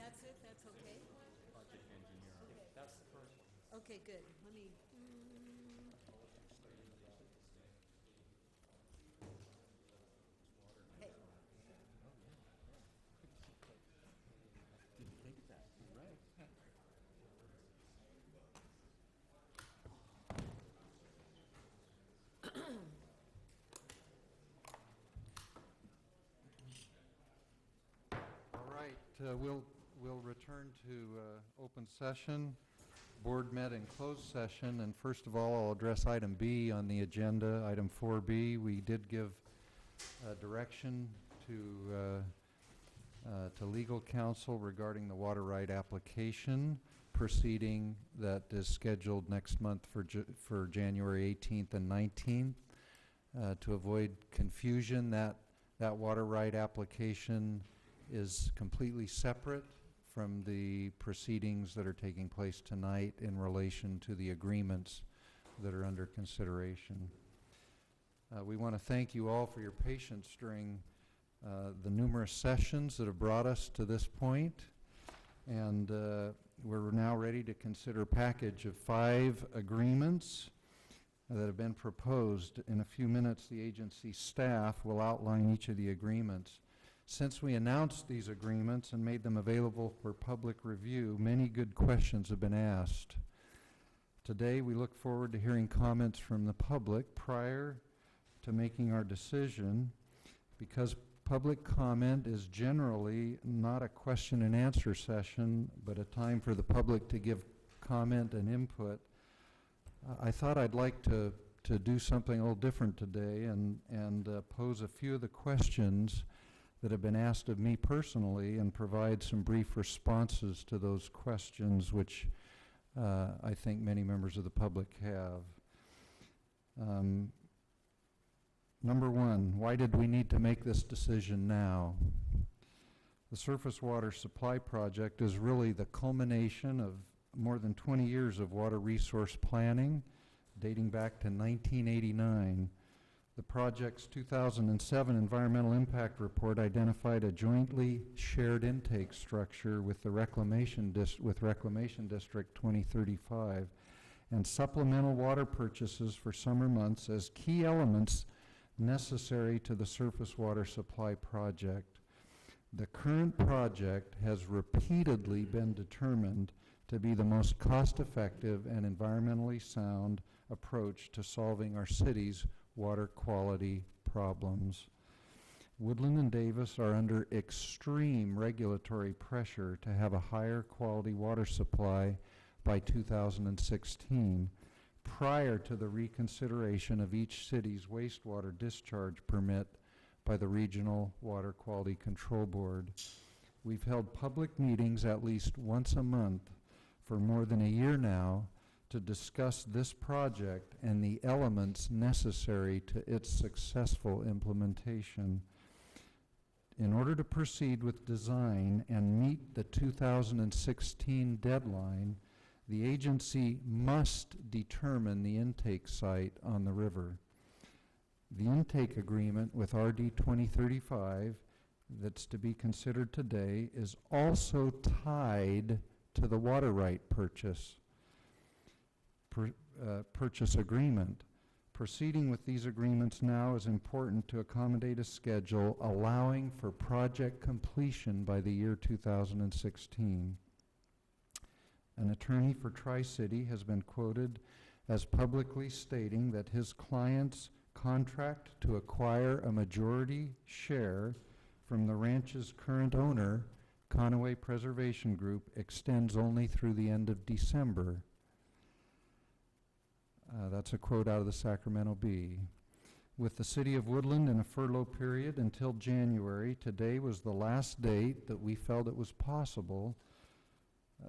That's it? That's okay? Project engineer. Okay. That's the first one. Okay, good. Let me, hey, Didn't think that. You're right. All right, we'll return to open session. Board met in closed session, and first of all, I'll address item B on the agenda, item 4B. We did give direction to legal counsel regarding the water right application proceeding that is scheduled next month for January 18th and 19th. To avoid confusion, that water right application is completely separate from the proceedings that are taking place tonight in relation to the agreements that are under consideration. We want to thank you all for your patience during the numerous sessions that have brought us to this point, and we're now ready to consider a package of 5 agreements that have been proposed. In a few minutes, the agency staff will outline each of the agreements. Since we announced these agreements and made them available for public review, many good questions have been asked. Today, we look forward to hearing comments from the public prior to making our decision. Because public comment is generally not a question and answer session, but a time for the public to give comment and input, I thought I'd like to do something a little different today and pose a few of the questions that have been asked of me personally and provide some brief responses to those questions, which I think many members of the public have. Number one, why did we need to make this decision now? The surface water supply project is really the culmination of more than 20 years of water resource planning, dating back to 1989. The project's 2007 Environmental Impact Report identified a jointly shared intake structure with the Reclamation District 2035 and supplemental water purchases for summer months as key elements necessary to the surface water supply project. The current project has repeatedly been determined to be the most cost-effective and environmentally sound approach to solving our city's water quality problems. Woodland and Davis are under extreme regulatory pressure to have a higher quality water supply by 2016, prior to the reconsideration of each city's wastewater discharge permit by the Regional Water Quality Control Board. We've held public meetings at least once a month for more than a year now to discuss this project and the elements necessary to its successful implementation. In order to proceed with design and meet the 2016 deadline, the agency must determine the intake site on the river. The intake agreement with RD 2035 that's to be considered today is also tied to the water right purchase agreement. Proceeding with these agreements now is important to accommodate a schedule allowing for project completion by the year 2016. An attorney for Tri-City has been quoted as publicly stating that his client's contract to acquire a majority share from the ranch's current owner, Conaway Preservation Group, extends only through the end of December. That's a quote out of the Sacramento Bee. With the City of Woodland in a furlough period until January, today was the last date that we felt it was possible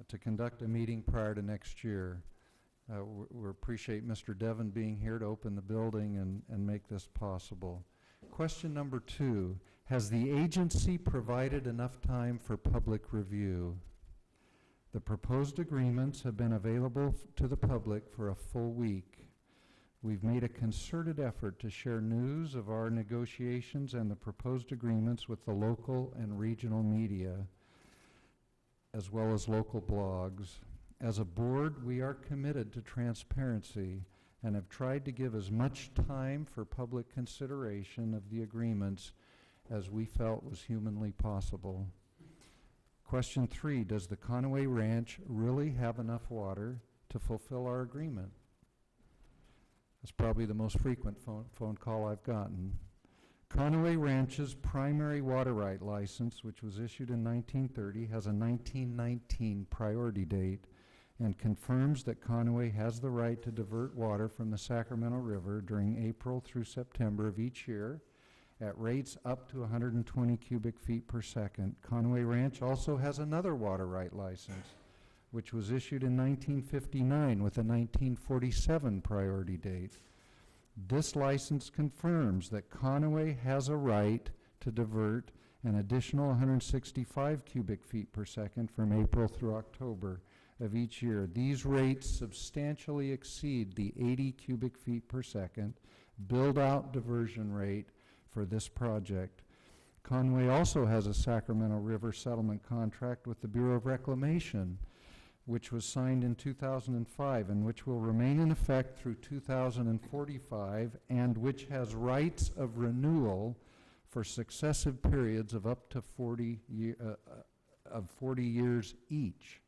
to conduct a meeting prior to next year. We appreciate Mr. Devon being here to open the building and make this possible. Question number 2, has the agency provided enough time for public review? The proposed agreements have been available to the public for a full week. We've made a concerted effort to share news of our negotiations and the proposed agreements with the local and regional media. as well as local blogs. As a board, we are committed to transparency and have tried to give as much time for public consideration of the agreements as we felt was humanly possible. Question 3, does the Conway Ranch really have enough water to fulfill our agreement? That's probably the most frequent phone call I've gotten. Conway Ranch's primary water right license, which was issued in 1930, has a 1919 priority date and confirms that Conway has the right to divert water from the Sacramento River during April through September of each year at rates up to 120 cubic feet per second. Conway Ranch also has another water right license, which was issued in 1959 with a 1947 priority date. This license confirms that Conway has a right to divert an additional 165 cubic feet per second from April through October of each year. These rates substantially exceed the 80 cubic feet per second build-out diversion rate for this project. Conway also has a Sacramento River settlement contract with the Bureau of Reclamation, which was signed in 2005 and which will remain in effect through 2045 and which has rights of renewal for successive periods of up to 40 years each.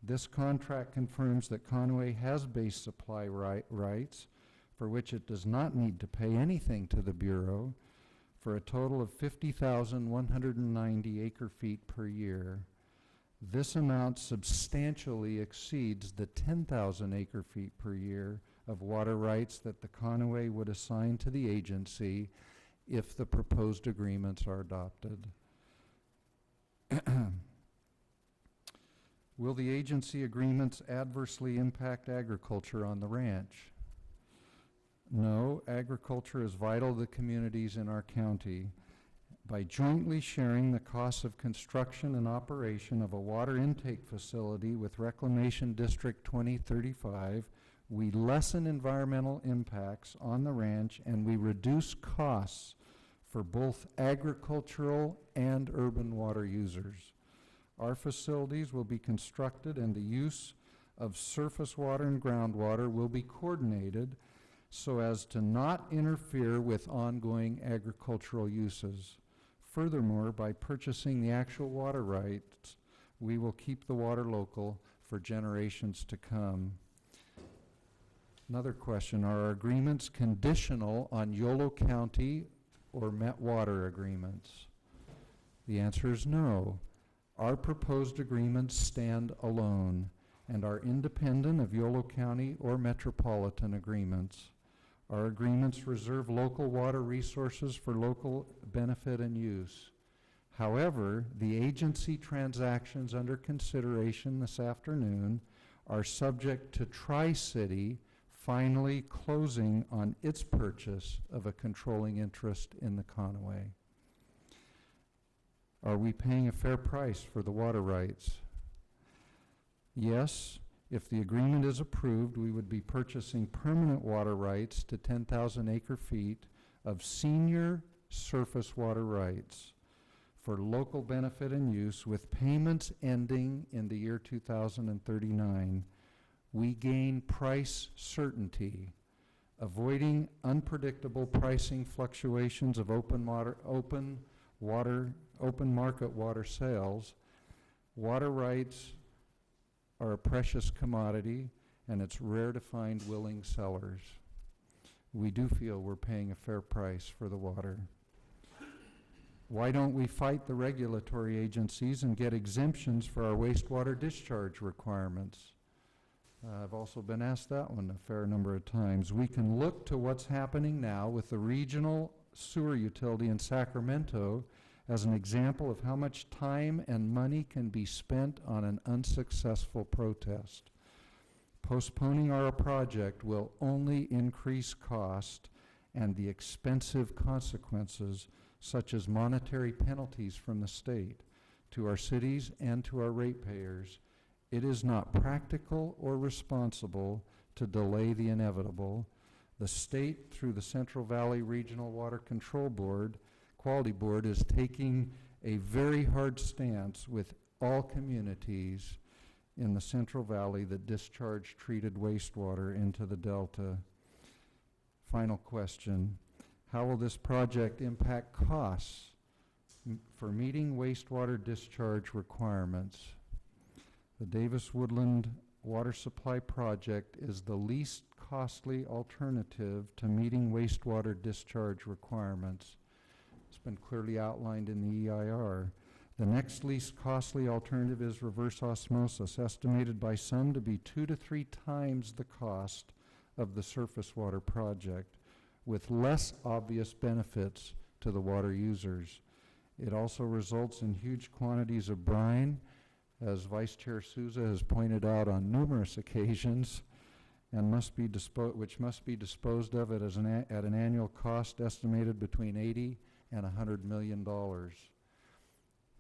This contract confirms that Conway has base supply rights for which it does not need to pay anything to the Bureau for a total of 50,190 acre-feet per year. This amount substantially exceeds the 10,000 acre-feet per year of water rights that the Conway would assign to the agency if the proposed agreements are adopted. Will the agency agreements adversely impact agriculture on the ranch? No, agriculture is vital to the communities in our county. By jointly sharing the costs of construction and operation of a water intake facility with Reclamation District 2035, we lessen environmental impacts on the ranch and we reduce costs for both agricultural and urban water users. Our facilities will be constructed and the use of surface water and groundwater will be coordinated so as to not interfere with ongoing agricultural uses. Furthermore, by purchasing the actual water rights, we will keep the water local for generations to come. Another question, are our agreements conditional on Yolo County or Met Water agreements? The answer is no. Our proposed agreements stand alone and are independent of Yolo County or metropolitan agreements. Our agreements reserve local water resources for local benefit and use. However, the agency transactions under consideration this afternoon are subject to Tri-City finally closing on its purchase of a controlling interest in the Conway. Are we paying a fair price for the water rights? Yes. If the agreement is approved, we would be purchasing permanent water rights to 10,000 acre-feet of senior surface water rights for local benefit and use with payments ending in the year 2039. We gain price certainty, avoiding unpredictable pricing fluctuations of open market water sales. Water rights are a precious commodity, and it's rare to find willing sellers. We do feel we're paying a fair price for the water. Why don't we fight the regulatory agencies and get exemptions for our wastewater discharge requirements? I've also been asked that one a fair number of times. We can look to what's happening now with the regional sewer utility in Sacramento as an example of how much time and money can be spent on an unsuccessful protest. Postponing our project will only increase cost and the expensive consequences, such as monetary penalties from the state, to our cities and to our ratepayers. It is not practical or responsible to delay the inevitable. The state, through the Central Valley Regional Water Control Board, Quality Board, is taking a very hard stance with all communities in the Central Valley that discharge treated wastewater into the Delta. Final question, how will this project impact costs for meeting wastewater discharge requirements? The Davis Woodland Water Supply Project is the least costly alternative to meeting wastewater discharge requirements. It's been clearly outlined in the EIR. The next least costly alternative is reverse osmosis, estimated by some to be 2 to 3 times the cost of the surface water project, with less obvious benefits to the water users. It also results in huge quantities of brine, as Vice Chair Souza has pointed out on numerous occasions, and which must be disposed of at an annual cost estimated between $80 and $100 million.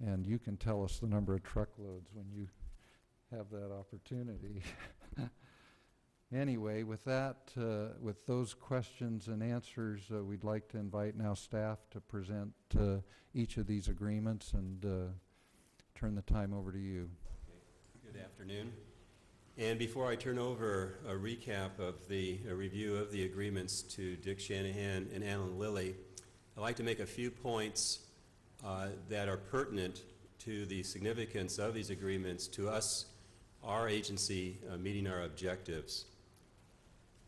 And you can tell us the number of truckloads when you have that opportunity. Anyway, with that, with those questions and answers, we'd like to invite now staff to present each of these agreements and turn the time over to you. Okay. Good afternoon. And before I turn over a recap of a review of the agreements to Dick Shanahan and Alan Lilly, I'd like to make a few points that are pertinent to the significance of these agreements to us, our agency, meeting our objectives.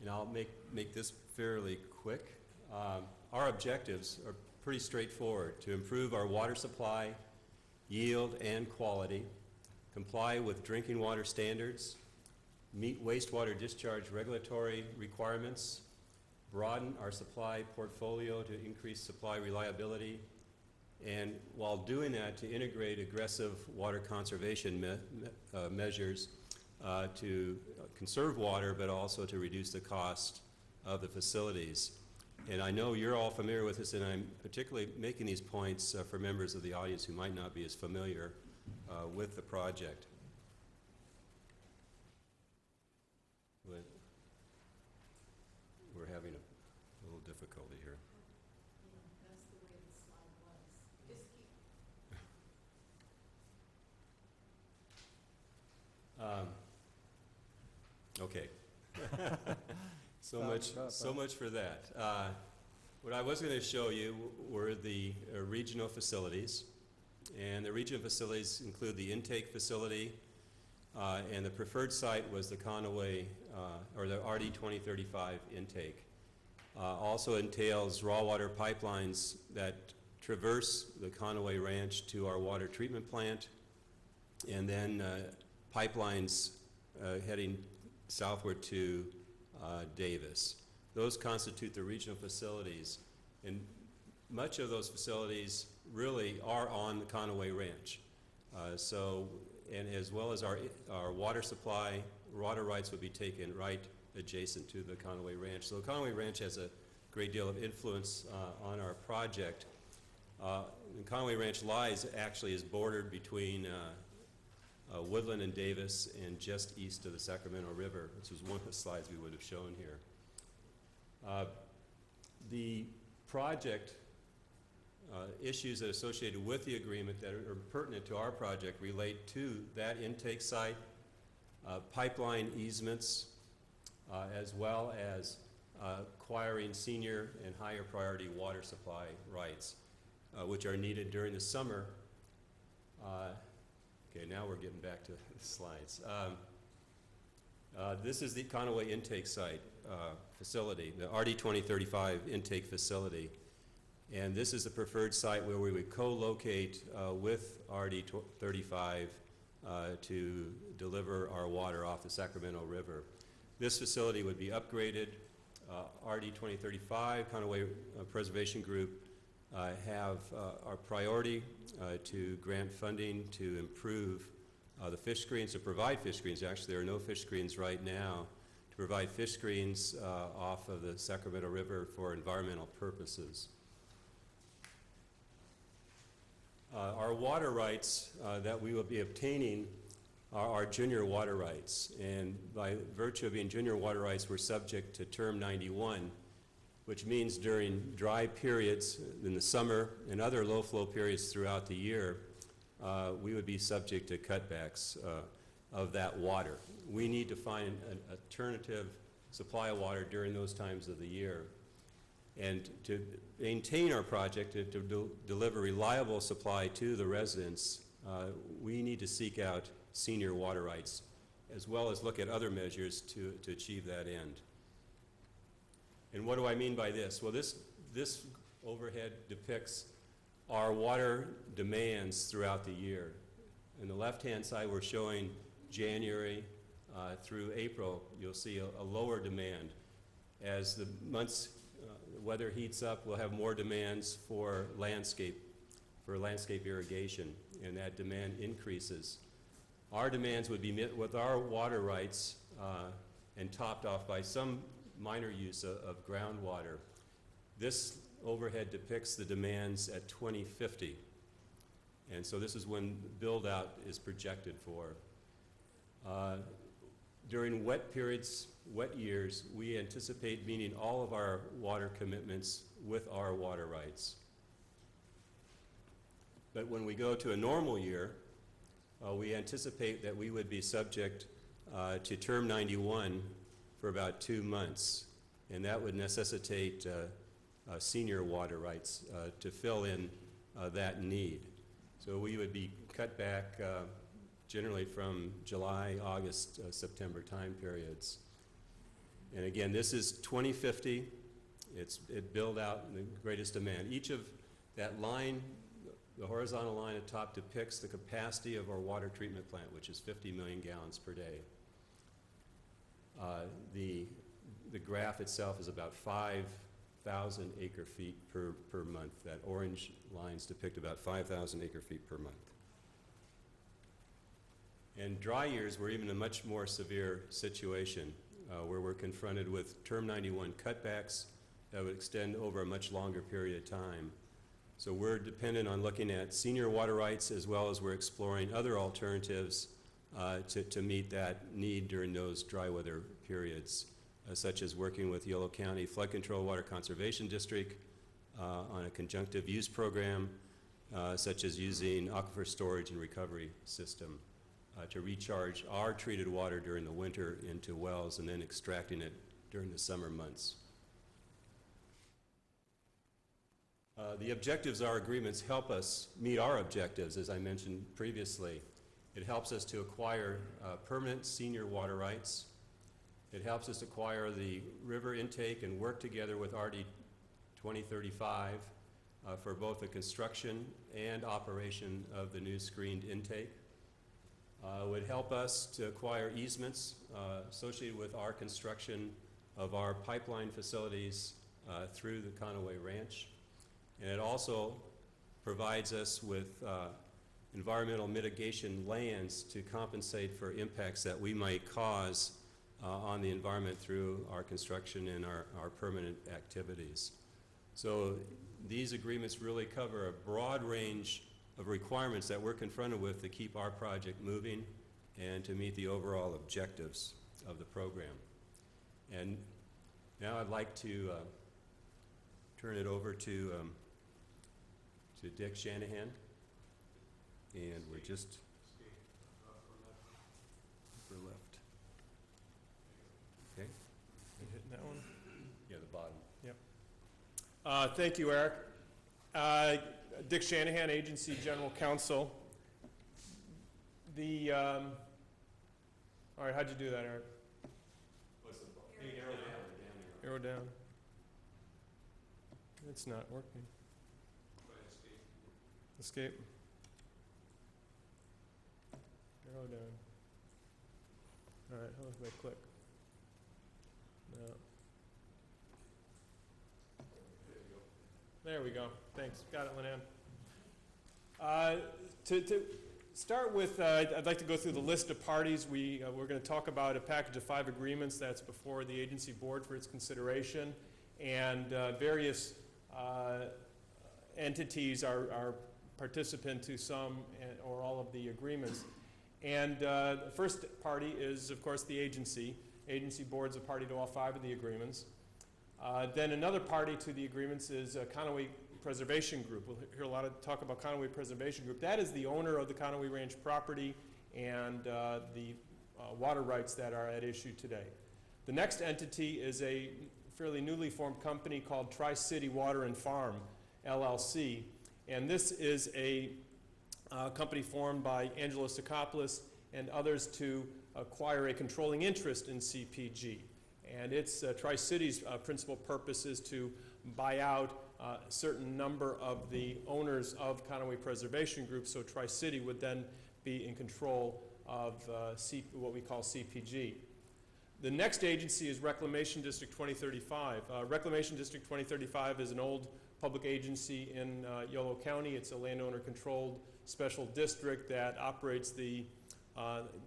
And I'll make this fairly quick. Our objectives are pretty straightforward: to improve our water supply, yield, and quality, comply with drinking water standards, meet wastewater discharge regulatory requirements, broaden our supply portfolio to increase supply reliability, and while doing that, to integrate aggressive water conservation measures to conserve water, but also to reduce the cost of the facilities. And I know you're all familiar with this, and I'm particularly making these points for members of the audience who might not be as familiar with the project. But we're having a little difficulty here. That's the way the slide was. Just keep. Okay. So much for that. What I was going to show you were the regional facilities, and the regional facilities include the intake facility, and the preferred site was the Conaway, or the RD 2035 intake. Also entails raw water pipelines that traverse the Conaway Ranch to our water treatment plant, and then pipelines heading southward to Davis. Those constitute the regional facilities, and much of those facilities really are on the Conaway Ranch. And as well as our water supply, water rights would be taken right adjacent to the Conaway Ranch. So the Conaway Ranch has a great deal of influence on our project. The Conaway Ranch is bordered between Woodland and Davis, and just east of the Sacramento River, which was one of the slides we would have shown here. The project issues that are associated with the agreement that are pertinent to our project relate to that intake site, pipeline easements, as well as acquiring senior and higher priority water supply rights, which are needed during the summer. Okay, now we're getting back to the slides. This is the Conaway intake site facility, the RD 2035 intake facility. And this is the preferred site where we would co-locate with RD 35 to deliver our water off the Sacramento River. This facility would be upgraded. RD 2035, Conaway Preservation Group, have our priority to grant funding to improve the fish screens, to provide fish screens. Actually, there are no fish screens right now, to provide fish screens off of the Sacramento River for environmental purposes. Our water rights that we will be obtaining are our junior water rights, and by virtue of being junior water rights, we're subject to Term 91, which means during dry periods in the summer and other low flow periods throughout the year, we would be subject to cutbacks of that water. We need to find an alternative supply of water during those times of the year. And to maintain our project, to deliver reliable supply to the residents, we need to seek out senior water rights, as well as look at other measures to achieve that end. And what do I mean by this? Well, this overhead depicts our water demands throughout the year. On the left-hand side, we're showing January through April. You'll see a lower demand. As the months, the weather heats up, we'll have more demands for landscape irrigation, and that demand increases. Our demands would be met with our water rights and topped off by some minor use of groundwater. This overhead depicts the demands at 2050. And so this is when build-out is projected for. During wet periods, wet years, we anticipate meeting all of our water commitments with our water rights. But when we go to a normal year, we anticipate that we would be subject to Term 91 for about 2 months, and that would necessitate senior water rights to fill in that need. So we would be cut back generally from July, August, September time periods. And again, this is 2050. It build out the greatest demand. Each of that line, the horizontal line at top, depicts the capacity of our water treatment plant, which is 50 million gallons per day. The graph itself is about 5,000 acre feet per month. That orange lines depict about 5,000 acre feet per month. And dry years, we're even in a much more severe situation where we're confronted with Term 91 cutbacks that would extend over a much longer period of time. So we're dependent on looking at senior water rights, as well as we're exploring other alternatives to meet that need during those dry weather periods, such as working with Yolo County Flood Control Water Conservation District on a conjunctive use program, such as using aquifer storage and recovery system to recharge our treated water during the winter into wells and then extracting it during the summer months. The objectives of our agreements help us meet our objectives, as I mentioned previously. It helps us to acquire permanent senior water rights. It helps us acquire the river intake and work together with RD 2035 for both the construction and operation of the new screened intake. Would help us to acquire easements associated with our construction of our pipeline facilities through the Conaway Ranch. And it also provides us with environmental mitigation lands to compensate for impacts that we might cause on the environment through our construction and our permanent activities. So these agreements really cover a broad range of requirements that we're confronted with to keep our project moving and to meet the overall objectives of the program. And now I'd like to turn it over to Dick Shanahan, and we're just upper left. Okay. You hitting that one? Yeah, the bottom. Yep. Thank you, Eric. Dick Shanahan, Agency General Counsel. All right, how'd you do that, Eric? What's the arrow down or down Arrow down. It's not working. Escape. Arrow down. All right, how do I click? No. There we go. Thanks. Got it, Linan. To start with, I'd like to go through the list of parties. We're going to talk about a package of 5 agreements that's before the agency board for its consideration, and various entities are participant to some or all of the agreements. And the first party is, of course, the agency. Agency board's a party to all 5 of the agreements. Then another party to the agreements is Conaway Preservation Group. We'll hear a lot of talk about Conaway Preservation Group. That is the owner of the Conaway Ranch property and the water rights that are at issue today. The next entity is a fairly newly formed company called Tri-City Water and Farm, LLC. And this is a company formed by Angelo Sakopoulos and others to acquire a controlling interest in CPG. And its Tri-City's principal purpose is to buy out a certain number of the owners of Conaway Preservation Group, so Tri-City would then be in control of what we call CPG. The next agency is Reclamation District 2035. Reclamation District 2035 is an old public agency in Yolo County. It's a landowner-controlled special district that operates the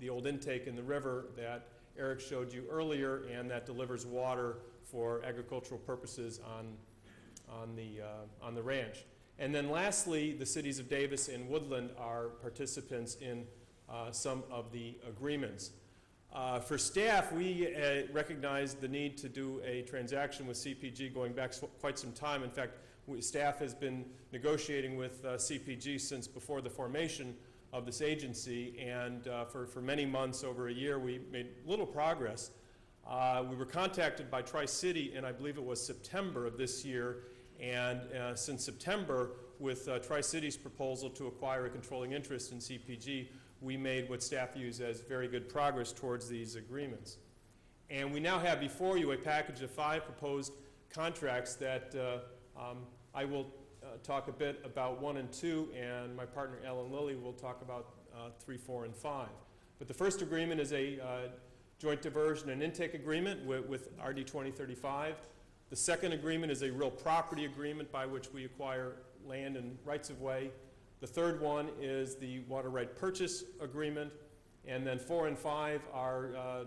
old intake in the river that Eric showed you earlier, and that delivers water for agricultural purposes on the ranch. And then lastly, the cities of Davis and Woodland are participants in some of the agreements. For staff, we recognized the need to do a transaction with CPG going back quite some time. In fact, staff has been negotiating with CPG since before the formation of this agency, and for many months, over a year, we made little progress. We were contacted by Tri-City, and I believe it was September of this year, and since September, with Tri-City's proposal to acquire a controlling interest in CPG, we made what staff views as very good progress towards these agreements. And we now have before you a package of 5 proposed contracts that I will talk a bit about 1 and 2, and my partner Alan Lilly will talk about 3, 4, and 5. But the first agreement is a joint diversion and intake agreement with RD 2035. The second agreement is a real property agreement by which we acquire land and rights of way. The third one is the water right purchase agreement, and then 4 and 5 are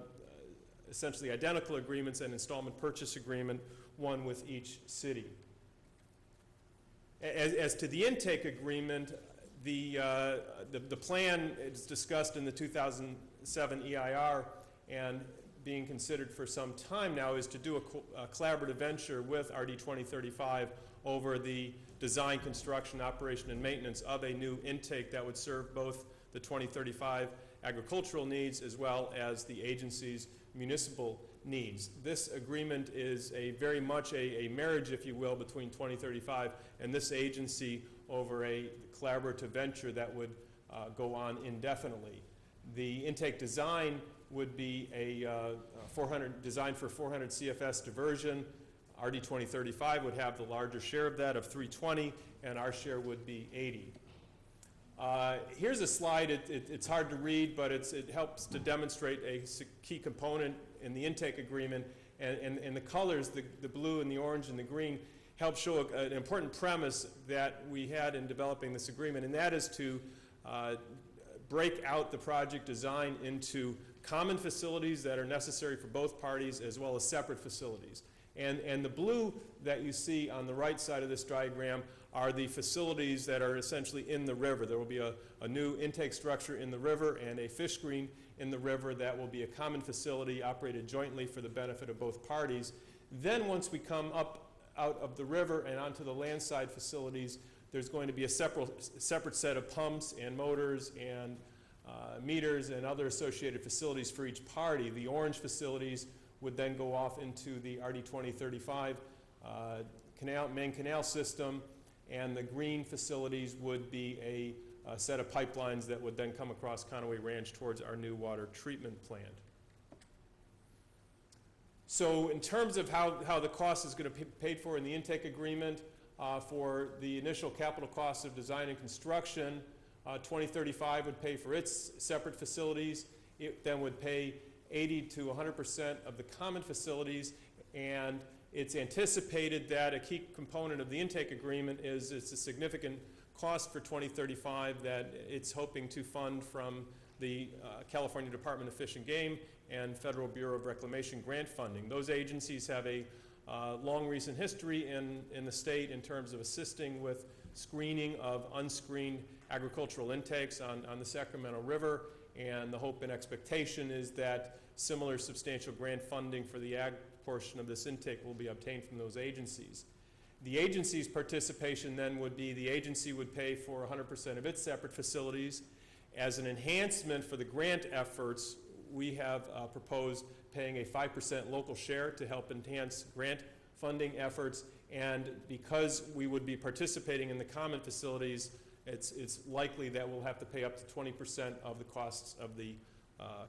essentially identical agreements, and installment purchase agreement, one with each city. As to the intake agreement, the plan is discussed in the 2007 EIR and being considered for some time now is to do a collaborative venture with RD 2035 over the design, construction, operation, and maintenance of a new intake that would serve both the 2035 agricultural needs as well as the agency's municipal needs. This agreement is very much a marriage, if you will, between 2035 and this agency over a collaborative venture that would go on indefinitely. The intake design would be designed for 400 CFS diversion. RD 2035 would have the larger share of that of 320, and our share would be 80. Here's a slide. It's hard to read, but it helps to demonstrate a key component in the intake agreement. And the colors, the blue and the orange and the green, help show an important premise that we had in developing this agreement, and that is to break out the project design into common facilities that are necessary for both parties as well as separate facilities. And the blue that you see on the right side of this diagram are the facilities that are essentially in the river. There will be a new intake structure in the river and a fish screen in the river that will be a common facility operated jointly for the benefit of both parties. Then once we come up out of the river and onto the landside facilities, there's going to be a separate set of pumps and motors and meters and other associated facilities for each party. The orange facilities would then go off into the RD 2035 main canal system, and the green facilities would be a set of pipelines that would then come across Conaway Ranch towards our new water treatment plant. So in terms of how the cost is going to be paid for in the intake agreement, for the initial capital costs of design and construction, 2035 would pay for its separate facilities. It then would pay 80 to 100% of the common facilities, and it's anticipated that a key component of the intake agreement is it's a significant cost for 2035 that it's hoping to fund from the California Department of Fish and Game and Federal Bureau of Reclamation grant funding. Those agencies have a long recent history in the state in terms of assisting with screening of unscreened agricultural intakes on the Sacramento River, and the hope and expectation is that similar substantial grant funding for the ag portion of this intake will be obtained from those agencies. The agency's participation then would be the agency would pay for 100% of its separate facilities. As an enhancement for the grant efforts, we have proposed paying a 5% local share to help enhance grant funding efforts. And because we would be participating in the common facilities, it's likely that we'll have to pay up to 20% of the costs of the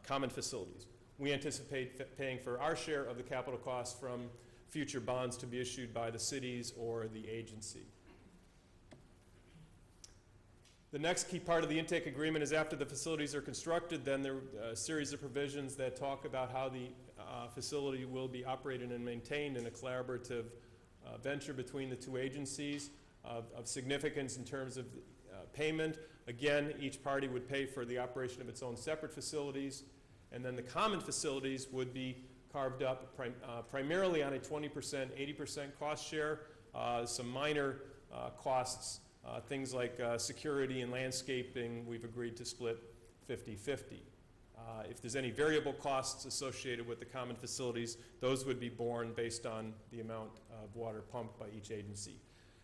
common facilities. We anticipate paying for our share of the capital costs from future bonds to be issued by the cities or the agency. The next key part of the intake agreement is after the facilities are constructed, then there are a series of provisions that talk about how the facility will be operated and maintained in a collaborative venture between the two agencies of significance in terms of payment. Again, each party would pay for the operation of its own separate facilities, and then the common facilities would be carved up primarily on a 20%, 80% cost share, some minor costs, things like security and landscaping, we've agreed to split 50-50. If there's any variable costs associated with the common facilities, those would be borne based on the amount of water pumped by each agency.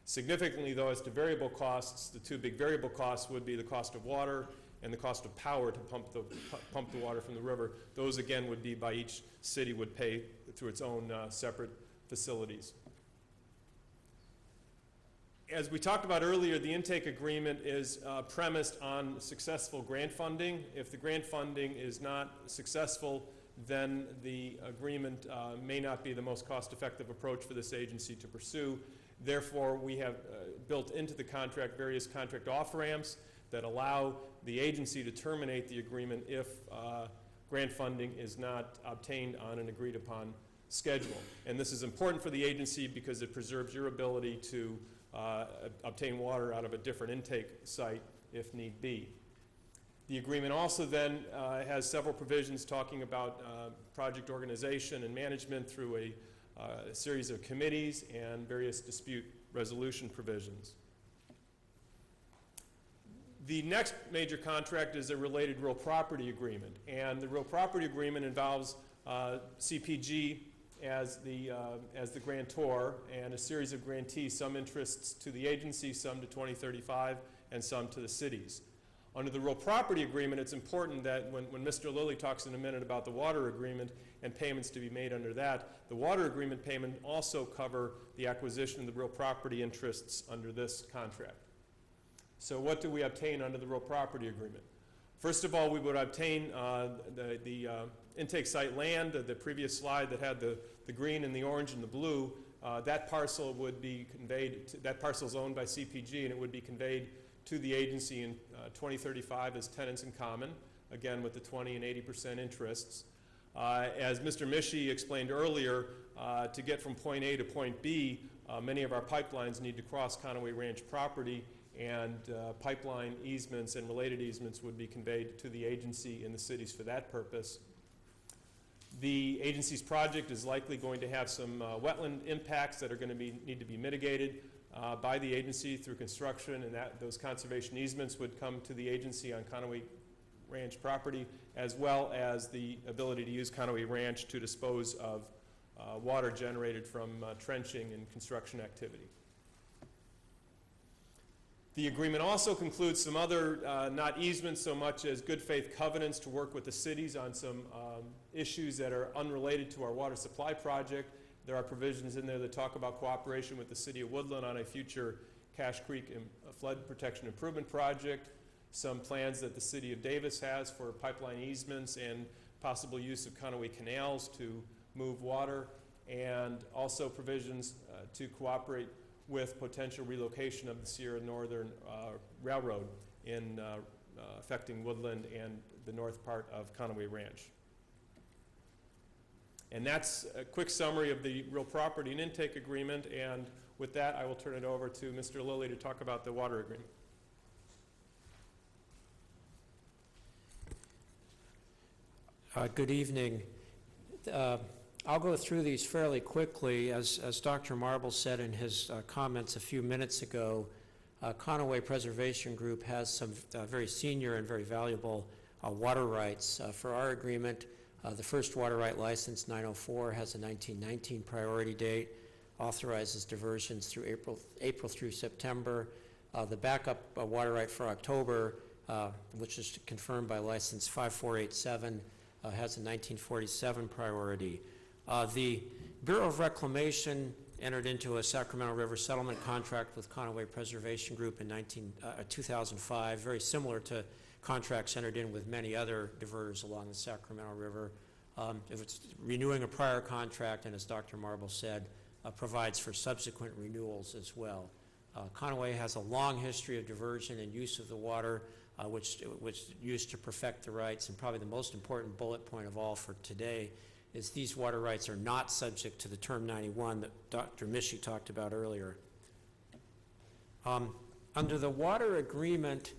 Significantly, though, as to variable costs, the two big variable costs would be the cost of water and the cost of power to pump the water from the river. Those, again, would be by each city would pay through its own separate facilities. As we talked about earlier, the intake agreement is premised on successful grant funding. If the grant funding is not successful, then the agreement may not be the most cost-effective approach for this agency to pursue. Therefore, we have built into the contract various contract off-ramps that allow the agency to terminate the agreement if grant funding is not obtained on an agreed-upon schedule. And this is important for the agency because it preserves your ability to obtain water out of a different intake site if need be. The agreement also then has several provisions talking about project organization and management through a series of committees and various dispute resolution provisions. The next major contract is a related real property agreement, and the real property agreement involves CPG as the grantor and a series of grantees, some interests to the agency, some to 2035, and some to the cities. Under the real property agreement, it's important that when Mr. Lilly talks in a minute about the water agreement and payments to be made under that, the water agreement payment also cover the acquisition of the real property interests under this contract. So what do we obtain under the real property agreement? First of all, we would obtain the intake site land, the previous slide that had the green and the orange and the blue. That parcel would be conveyed, that parcel is owned by CPG, and it would be conveyed to the agency in 2035 as tenants in common, again with the 20 and 80% interests. As Mr. Mishi explained earlier, to get from point A to point B, many of our pipelines need to cross Conaway Ranch property, and pipeline easements and related easements would be conveyed to the agency in the cities for that purpose. The agency's project is likely going to have some wetland impacts that are going to need to be mitigated by the agency through construction, and those conservation easements would come to the agency on Conaway Ranch property, as well as the ability to use Conaway Ranch to dispose of water generated from trenching and construction activity. The agreement also concludes some other, not easements so much as good faith covenants to work with the cities on some issues that are unrelated to our water supply project. There are provisions in there that talk about cooperation with the City of Woodland on a future Cache Creek flood protection improvement project, some plans that the City of Davis has for pipeline easements and possible use of Conaway canals to move water, and also provisions to cooperate with potential relocation of the Sierra Northern Railroad in affecting Woodland and the north part of Conaway Ranch. And that's a quick summary of the real property and intake agreement, and with that I will turn it over to Mr. Lilly to talk about the water agreement. Good evening. I'll go through these fairly quickly. As Dr. Marble said in his comments a few minutes ago, Conaway Preservation Group has some very senior and very valuable water rights. For our agreement, the first water right license, 904, has a 1919 priority date. authorizes diversions through April through September. The backup water right for October, which is confirmed by license 5487, has a 1947 priority. The Bureau of Reclamation entered into a Sacramento River settlement contract with Conaway Preservation Group in 2005, very similar to contracts entered in with many other diverters along the Sacramento River. If it's renewing a prior contract, and as Dr. Marble said, provides for subsequent renewals as well. Conaway has a long history of diversion and use of the water, which used to perfect the rights, and probably the most important bullet point of all for today is these water rights are not subject to the Term 91 that Dr. Mischie talked about earlier. Under the water agreement,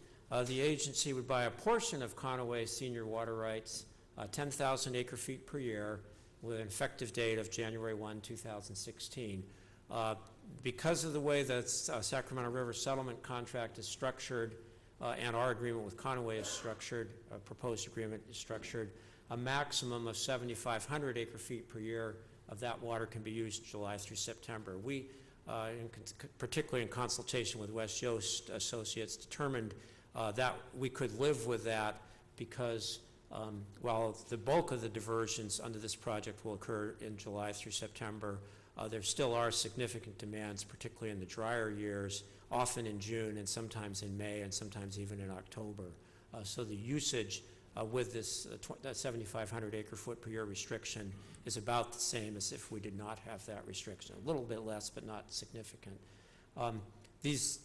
the agency would buy a portion of Conaway's senior water rights, 10,000 acre-feet per year, with an effective date of January 1, 2016. Because of the way the Sacramento River settlement contract is structured and our agreement with Conaway is structured, proposed agreement is structured, a maximum of 7,500 acre-feet per year of that water can be used July through September. We, particularly in consultation with West Yost Associates, determined that we could live with that because while the bulk of the diversions under this project will occur in July through September, there still are significant demands, particularly in the drier years, often in June and sometimes in May and sometimes even in October. So the usage with this 7,500 acre-foot per year restriction is about the same as if we did not have that restriction. A little bit less, but not significant. This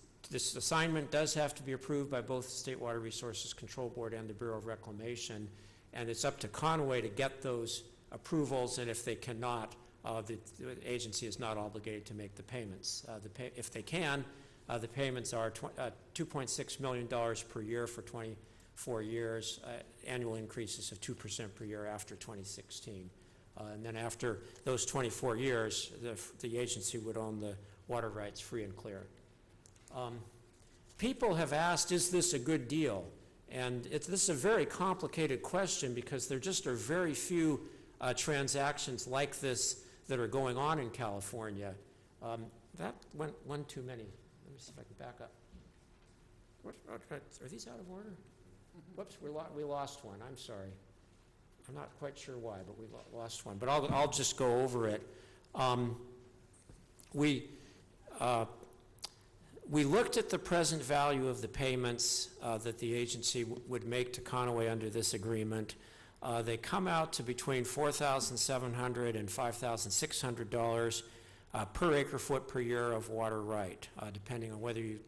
assignment does have to be approved by both the State Water Resources Control Board and the Bureau of Reclamation, and it's up to Conaway to get those approvals, and if they cannot, the agency is not obligated to make the payments. If they can, the payments are $2.6 million per year for 24 years, annual increases of 2% per year after 2016. And then after those 24 years, the agency would own the water rights free and clear. People have asked, is this a good deal? And this is a very complicated question because there just are very few transactions like this that are going on in California. That went one too many. Let me see if I can back up. Are these out of order? Whoops, we lost one. I'm sorry. I'm not quite sure why, but we lost one. But I'll just go over it. We looked at the present value of the payments that the agency would make to Conaway under this agreement. They come out to between $4,700 and $5,600 per acre-foot per year of water right, depending on whether you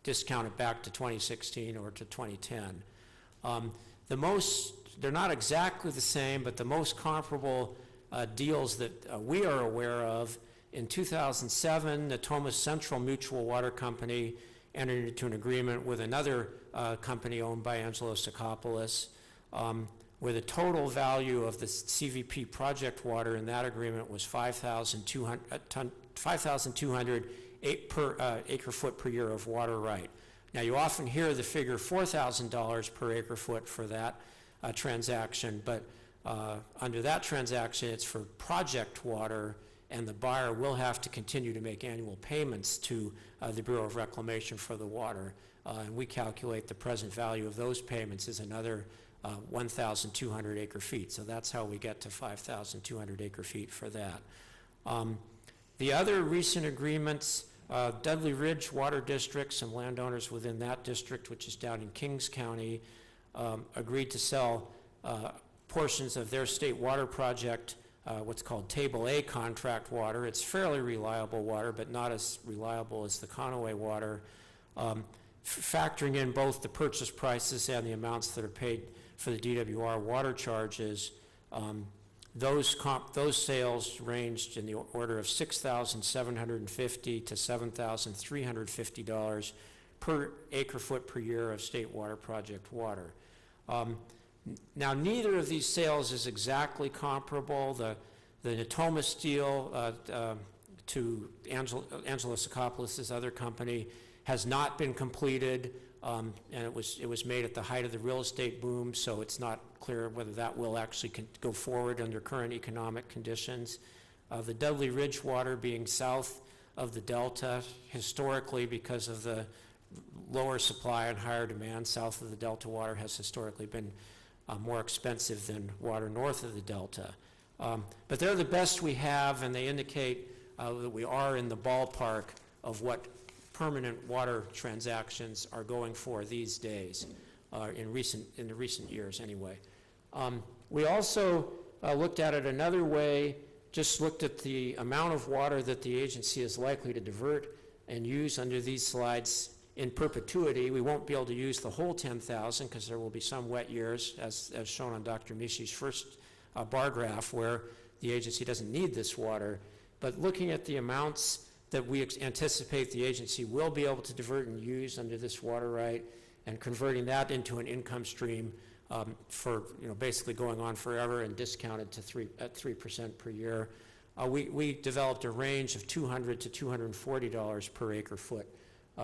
discount it back to 2016 or to 2010. They're not exactly the same, but the most comparable deals that we are aware of, in 2007, the Thomas Central Mutual Water Company entered into an agreement with another company owned by Angelo Sakopoulos, where the total value of the CVP project water in that agreement was $5,200 per acre-foot per year of water right. Now, you often hear the figure $4,000 per acre-foot for that transaction, but under that transaction, it's for project water, and the buyer will have to continue to make annual payments to the Bureau of Reclamation for the water. And we calculate the present value of those payments is another 1,200 acre-feet. So that's how we get to 5,200 acre-feet for that. The other recent agreements, Dudley Ridge Water District, some landowners within that district, which is down in Kings County, agreed to sell portions of their state water project, what's called Table A contract water. It's fairly reliable water, but not as reliable as the Conaway water. Factoring in both the purchase prices and the amounts that are paid for the DWR water charges, those sales ranged in the order of $6,750 to $7,350 per acre-foot per year of state water project water. Now, neither of these sales is exactly comparable. The Natoma deal to Angelo Sakopoulos' other company has not been completed, and it was made at the height of the real estate boom, so it's not clear whether that will actually go forward under current economic conditions. The Dudley Ridge water being south of the delta, historically because of the lower supply and higher demand, south of the delta water has historically been more expensive than water north of the delta. But they're the best we have, and they indicate that we are in the ballpark of what permanent water transactions are going for these days, in the recent years anyway. We also looked at it another way, just looked at the amount of water that the agency is likely to divert and use under these slides in perpetuity. We won't be able to use the whole 10,000 because there will be some wet years, as shown on Dr. Mishi's first bar graph, where the agency doesn't need this water. But looking at the amounts that we anticipate the agency will be able to divert and use under this water right, and converting that into an income stream for basically going on forever and discounted to 3% per year. We developed a range of $200 to $240 per acre foot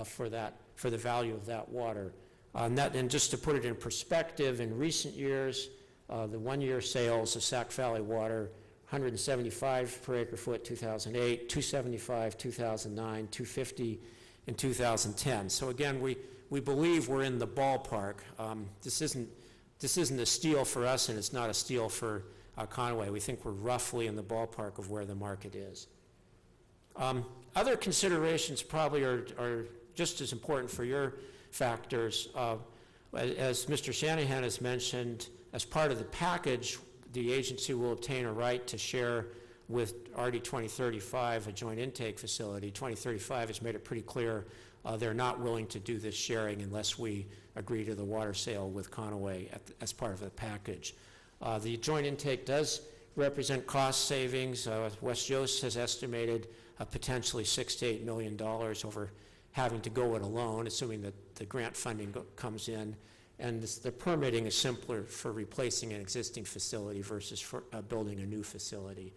for the value of that water. And just to put it in perspective, in recent years, the one-year sales of Sac Valley water, $175 per acre foot 2008, $275 2009, $250 in 2010. So again, we believe we're in the ballpark. This isn't a steal for us, and it's not a steal for Conway. We think we're roughly in the ballpark of where the market is. Other considerations probably are just as important for your factors. As Mr. Shanahan has mentioned, as part of the package, the agency will obtain a right to share with RD 2035, a joint intake facility. 2035 has made it pretty clear they're not willing to do this sharing unless we agree to the water sale with Conway as part of the package. The joint intake does represent cost savings. West Jost has estimated potentially $6 to $8 million over having to go it alone, assuming that the grant funding comes in. And the permitting is simpler for replacing an existing facility versus for building a new facility.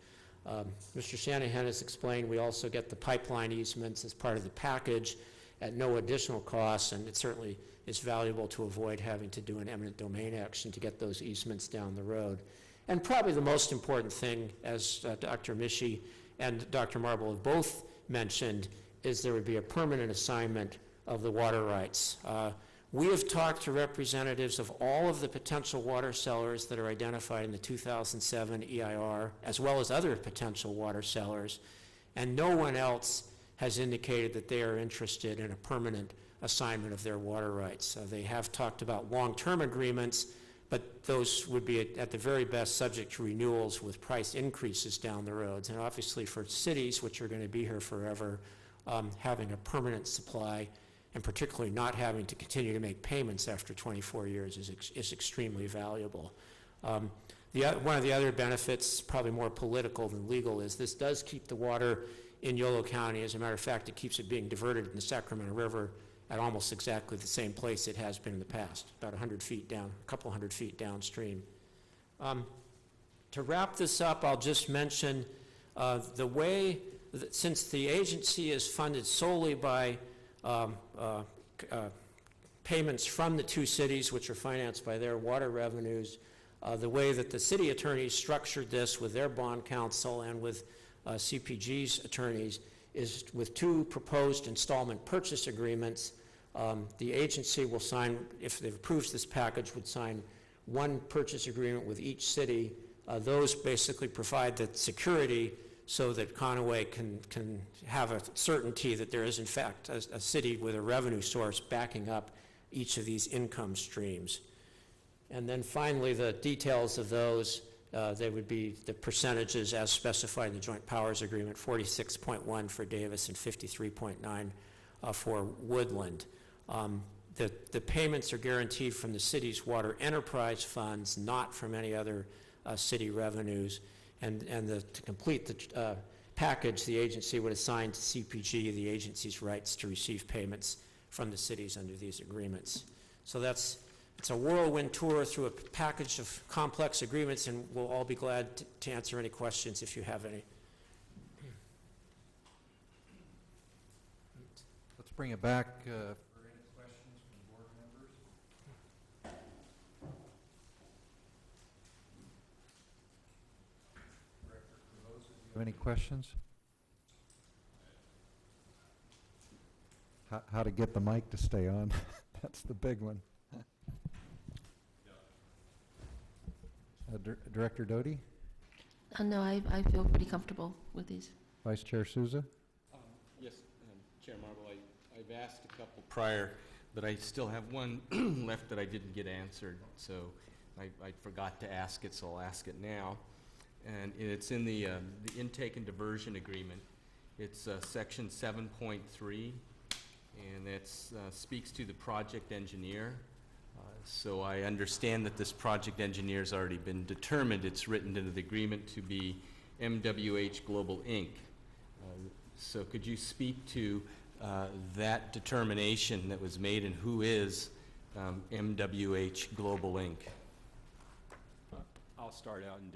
Mr. Shanahan has explained we also get the pipeline easements as part of the package at no additional cost, and it certainly is valuable to avoid having to do an eminent domain action to get those easements down the road. And probably the most important thing, as Dr. Mishi and Dr. Marble have both mentioned, is there would be a permanent assignment of the water rights. We have talked to representatives of all of the potential water sellers that are identified in the 2007 EIR, as well as other potential water sellers, and no one else has indicated that they are interested in a permanent assignment of their water rights. They have talked about long-term agreements, but those would be at the very best subject to renewals with price increases down the roads. And obviously for cities, which are going to be here forever, having a permanent supply, and particularly not having to continue to make payments after 24 years is extremely valuable. One of the other benefits, probably more political than legal, is this does keep the water in Yolo County. As a matter of fact, it keeps it being diverted in the Sacramento River at almost exactly the same place it has been in the past, about 100 feet down, a couple hundred feet downstream. To wrap this up, I'll just mention the way that since the agency is funded solely by payments from the two cities, which are financed by their water revenues, the way that the city attorneys structured this with their bond counsel and with CPG's attorneys is with two proposed installment purchase agreements. The agency will sign, if it approves this package, would sign one purchase agreement with each city. Those basically provide the security so that Conway can have a certainty that there is, in fact, a city with a revenue source backing up each of these income streams. And then finally, the details of those, they would be the percentages as specified in the Joint Powers Agreement, 46.1 for Davis and 53.9 for Woodland. The payments are guaranteed from the city's water enterprise funds, not from any other city revenues. And to complete the package, the agency would assign to CPG the agency's rights to receive payments from the cities under these agreements. So it's a whirlwind tour through a package of complex agreements, and we'll all be glad to answer any questions if you have any. Let's bring it back for any questions from board members. Director, for those of you Have any questions? How to get the mic to stay on? That's the big one. Director Doty? No, I feel pretty comfortable with these. Vice Chair Souza? Yes, Chair Marble, I've asked a couple prior, but I still have one left that I didn't get answered, so I forgot to ask it, so I'll ask it now. And it's in the intake and diversion agreement. It's section 7.3, and it speaks to the project engineer. So I understand that this project engineer has already been determined. It's written into the agreement to be MWH Global Inc. So could you speak to that determination that was made, and who is MWH Global Inc.? I'll start out, and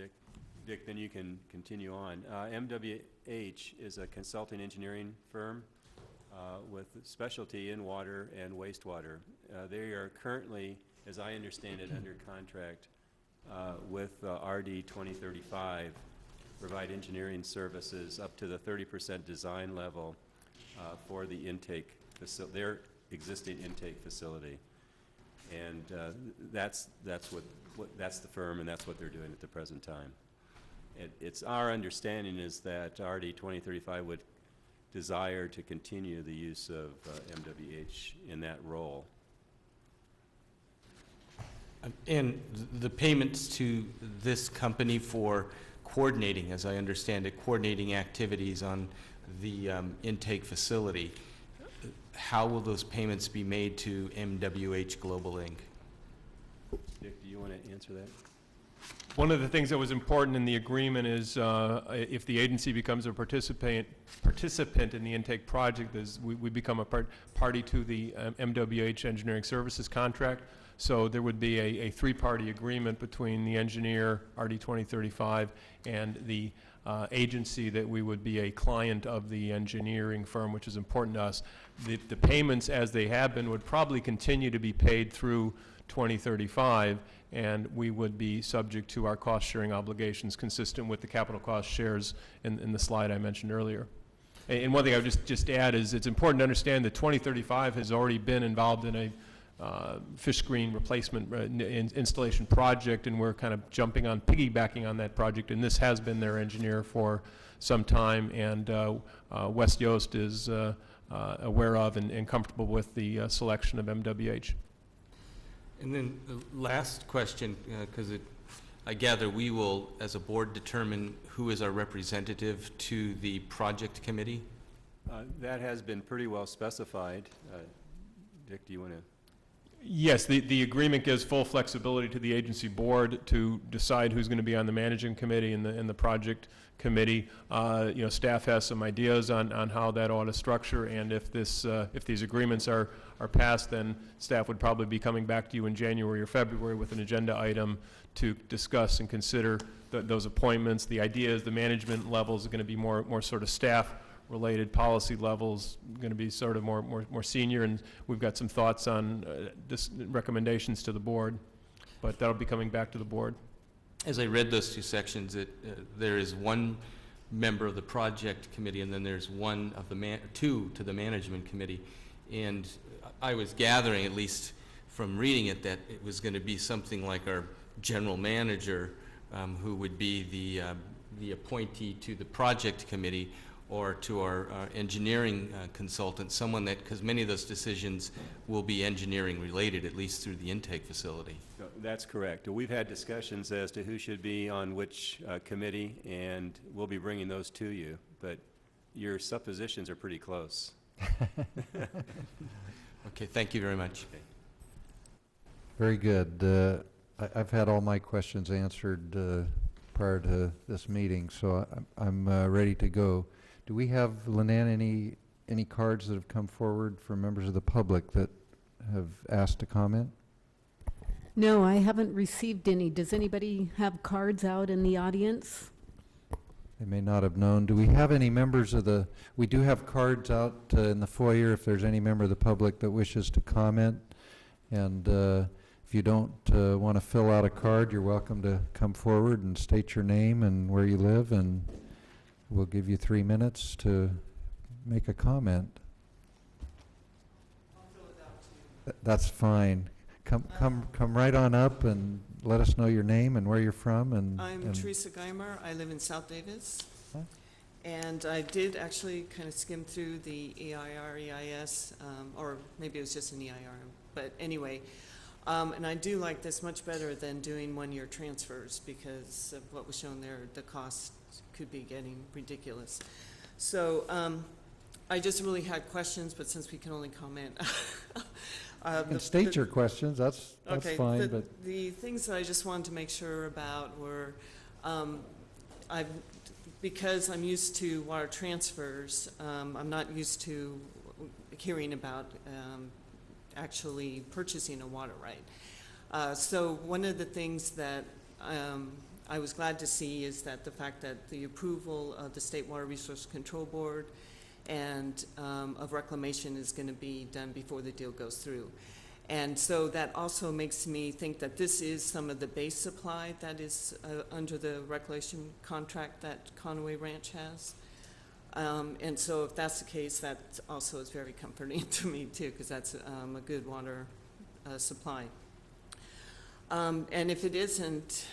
Dick, then you can continue on. MWH is a consulting engineering firm with specialty in water and wastewater. They are currently, as I understand it, under contract with RD 2035, provide engineering services up to the 30% design level for the intake their existing intake facility. And that's the firm, and that's what they're doing at the present time. It's our understanding is that RD 2035 would desire to continue the use of MWH in that role. And the payments to this company for coordinating, as I understand it, coordinating activities on the intake facility, how will those payments be made to MWH Global Inc.? Dick, do you want to answer that? One of the things that was important in the agreement is if the agency becomes a participant in the intake project, is we become a party to the MWH Engineering Services contract. So there would be a three-party agreement between the engineer, RD 2035, and the agency that we would be a client of the engineering firm, which is important to us. The payments, as they have been, would probably continue to be paid through 2035, and we would be subject to our cost-sharing obligations consistent with the capital cost shares in the slide I mentioned earlier. And one thing I would just add is it's important to understand that 2035 has already been involved in a fish screen replacement installation project, and we're kind of piggybacking on that project, and this has been their engineer for some time, and West Yost is aware of and comfortable with the selection of MWH. And then the last question, because I gather we will, as a board, determine who is our representative to the project committee? That has been pretty well specified. Dick, do you want to? Yes, the agreement gives full flexibility to the agency board to decide who's going to be on the managing committee and the project committee. Staff has some ideas on how that ought to structure, and if these agreements are passed, then staff would probably be coming back to you in January or February with an agenda item to discuss and consider those appointments. The idea is the management levels are going to be more sort of staff-related, policy levels going to be sort of more senior, and we've got some thoughts on recommendations to the board, but that'll be coming back to the board. As I read those two sections, there is one member of the project committee, and then there's one of two to the management committee. And I was gathering, at least from reading it, that it was going to be something like our general manager, who would be the appointee to the project committee, or to our engineering consultant, someone that, because many of those decisions will be engineering related, at least through the intake facility. No, that's correct. We've had discussions as to who should be on which committee, and we'll be bringing those to you, but your suppositions are pretty close. Okay, thank you very much. Okay. Very good. I've had all my questions answered prior to this meeting, so I'm ready to go. Do we have, Lynanne, any cards that have come forward from members of the public that have asked to comment? No, I haven't received any. Does anybody have cards out in the audience? They may not have known. Do we have any members of we do have cards out in the foyer if there's any member of the public that wishes to comment. And if you don't want to fill out a card, you're welcome to come forward and state your name and where you live, and We'll give you 3 minutes to make a comment. That's fine. Come right on up and let us know your name and where you're from. I'm Teresa Geimer. I live in South Davis. Huh? And I did actually kind of skim through the EIS, or maybe it was just an EIR, but anyway. And I do like this much better than doing one-year transfers because of what was shown there, the cost could be getting ridiculous. So I just really had questions, but since we can only comment. You can state your questions, that's Okay, fine, but the things that I just wanted to make sure about were, because I'm used to water transfers, I'm not used to hearing about actually purchasing a water right. So one of the things that I was glad to see is that the fact that the approval of the State Water Resource Control Board and of reclamation is going to be done before the deal goes through. And so that also makes me think that this is some of the base supply that is under the reclamation contract that Conway Ranch has. And so if that's the case, that also is very comforting to me too, because that's a good water supply. And if it isn't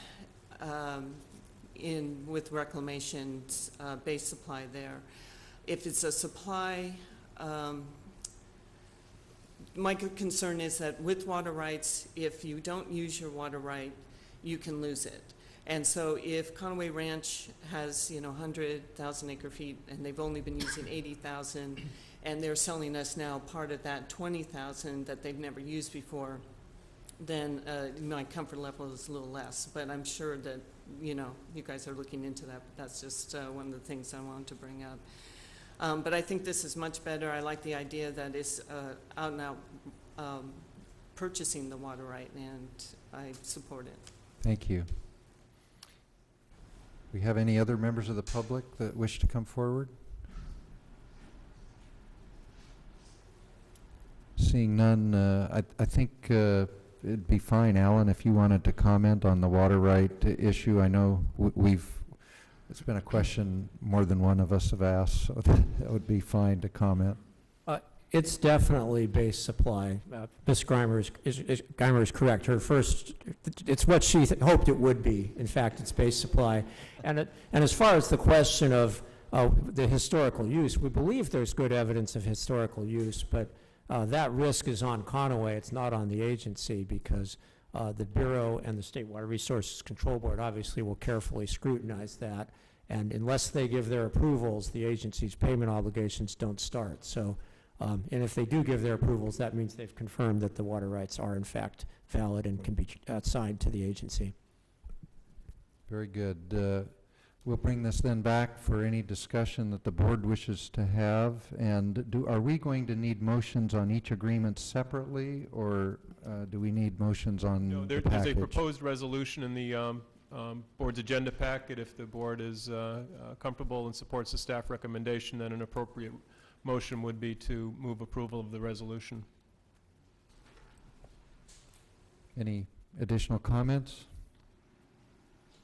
with reclamation's base supply there, if it's a supply, my concern is that with water rights, if you don't use your water right, you can lose it. And so if Conway Ranch has, 100,000 acre feet and they've only been using 80,000 and they're selling us now part of that 20,000 that they've never used before, then my comfort level is a little less. But I'm sure that, you guys are looking into that, but that's just one of the things I wanted to bring up. But I think this is much better. I like the idea that it's out and out purchasing the water right, and I support it. thank you. We have any other members of the public that wish to come forward? Seeing none, I think it'd be fine, Alan, if you wanted to comment on the water right issue. I know it's been a question more than one of us have asked, so that would be fine to comment. It's definitely base supply. Ms. Geimer is correct. Her first, it's what she hoped it would be. In fact, it's base supply. And as far as the question of the historical use, we believe there's good evidence of historical use, but that risk is on Conway. It's not on the agency, because the Bureau and the State Water Resources Control Board obviously will carefully scrutinize that. And unless they give their approvals, the agency's payment obligations don't start. So. And if they do give their approvals, that means they've confirmed that the water rights are in fact valid and can be assigned to the agency. Very good. We'll bring this then back for any discussion that the board wishes to have. And are we going to need motions on each agreement separately, or do we need motions on No, the there's package? a proposed resolution in the board's agenda packet. If the board is comfortable and supports the staff recommendation, then an appropriate motion would be to move approval of the resolution. Any additional comments?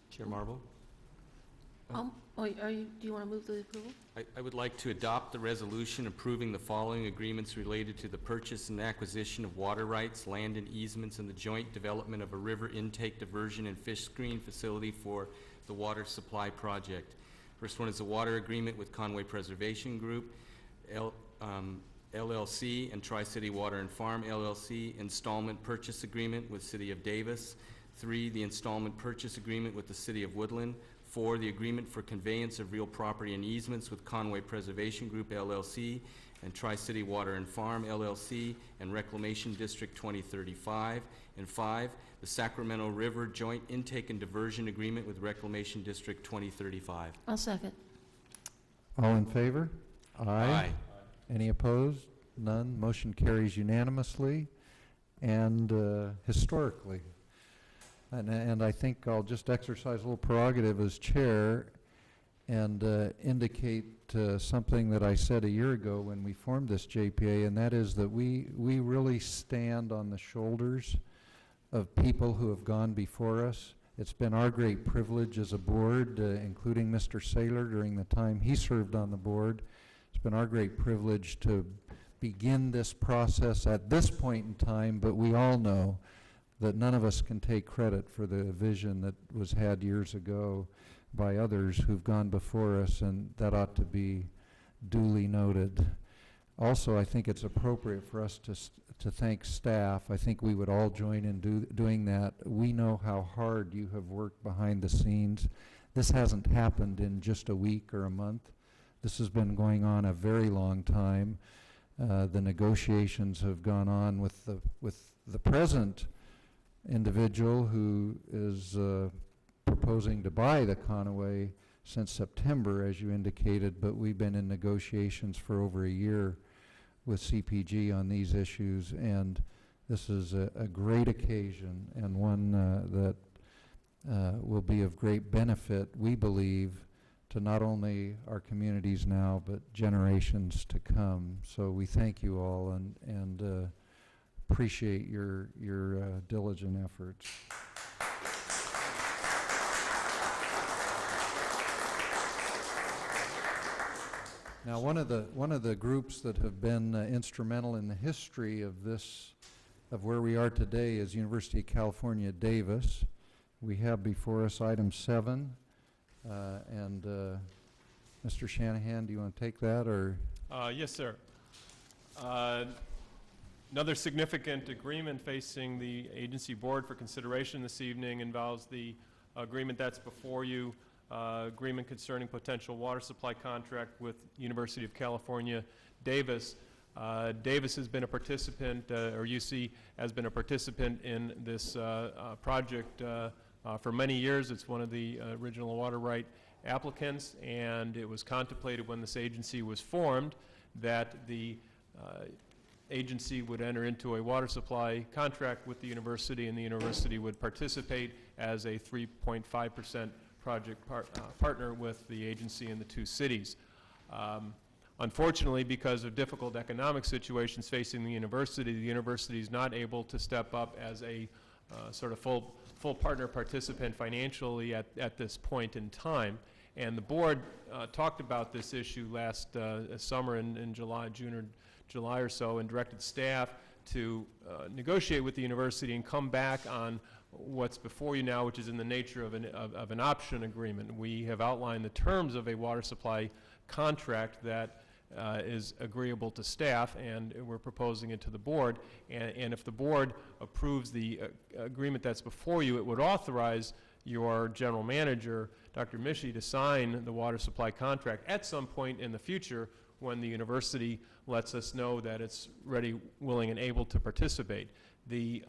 Chair Marble? Do you want to move the approval? I would like to adopt the resolution approving the following agreements related to the purchase and acquisition of water rights, land and easements, and the joint development of a river intake diversion and fish screen facility for the water supply project. First one is a water agreement with Conway Preservation Group, LLC, and Tri-City Water and Farm, LLC, installment purchase agreement with City of Davis. 3, the installment purchase agreement with the City of Woodland. 4, the agreement for conveyance of real property and easements with Conway Preservation Group, LLC, and Tri-City Water and Farm, LLC, and Reclamation District 2035. And 5, the Sacramento River Joint Intake and Diversion Agreement with Reclamation District 2035. I'll second. All in favor? Aye. Any opposed? None. Motion carries unanimously and historically. And I think I'll just exercise a little prerogative as chair and indicate something that I said a year ago when we formed this JPA, and that is that we really stand on the shoulders of people who have gone before us It's been our great privilege as a board, including Mr. Saylor during the time he served on the board. It's been our great privilege to begin this process at this point in time, but we all know that none of us can take credit for the vision that was had years ago by others who've gone before us, and that ought to be duly noted. Also, I think it's appropriate for us to thank staff. I think we would all join in doing that. We know how hard you have worked behind the scenes. This hasn't happened in just a week or a month. This has been going on a very long time. The negotiations have gone on with the present individual who is proposing to buy the Conaway since September, as you indicated, but we've been in negotiations for over a year with CPG on these issues, and this is a great occasion and one that will be of great benefit, we believe, to not only our communities now, but generations to come. So we thank you all and appreciate your diligent efforts. Now, one of the groups that have been instrumental in the history of where we are today is University of California, Davis. We have before us item 7, and Mr. Shanahan, do you want to take that, or? Yes, sir. Another significant agreement facing the agency board for consideration this evening involves the agreement that's before you, agreement concerning potential water supply contract with University of California, Davis. Davis has been a participant, or UC has been a participant in this project for many years. It's one of the original water right applicants, and it was contemplated when this agency was formed that the agency would enter into a water supply contract with the university, and the university would participate as a 3.5% project partner with the agency in the two cities. Unfortunately, because of difficult economic situations facing the university is not able to step up as a sort of full partner participant financially at this point in time. And the board talked about this issue last summer in June or July or so, and directed staff to negotiate with the university and come back on what's before you now, which is in the nature of an option agreement. We have outlined the terms of a water supply contract that is agreeable to staff, and we're proposing it to the board. And if the board approves the agreement that's before you, it would authorize your general manager, Dr. Mishi, to sign the water supply contract at some point in the future when the university lets us know that it's ready, willing, and able to participate. The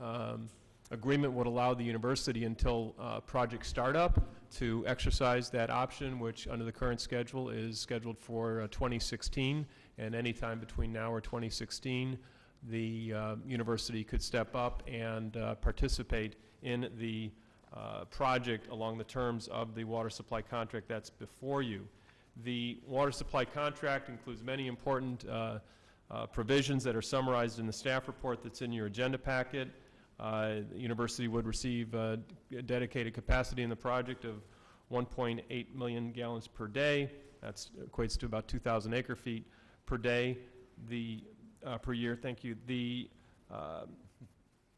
agreement would allow the university until project startup to exercise that option, which under the current schedule is scheduled for 2016, and any time between now or 2016 the university could step up and participate in the project along the terms of the water supply contract that's before you. The water supply contract includes many important provisions that are summarized in the staff report that's in your agenda packet. The university would receive a dedicated capacity in the project of 1.8 million gallons per day. That equates to about 2,000 acre feet per day, per year. Thank you.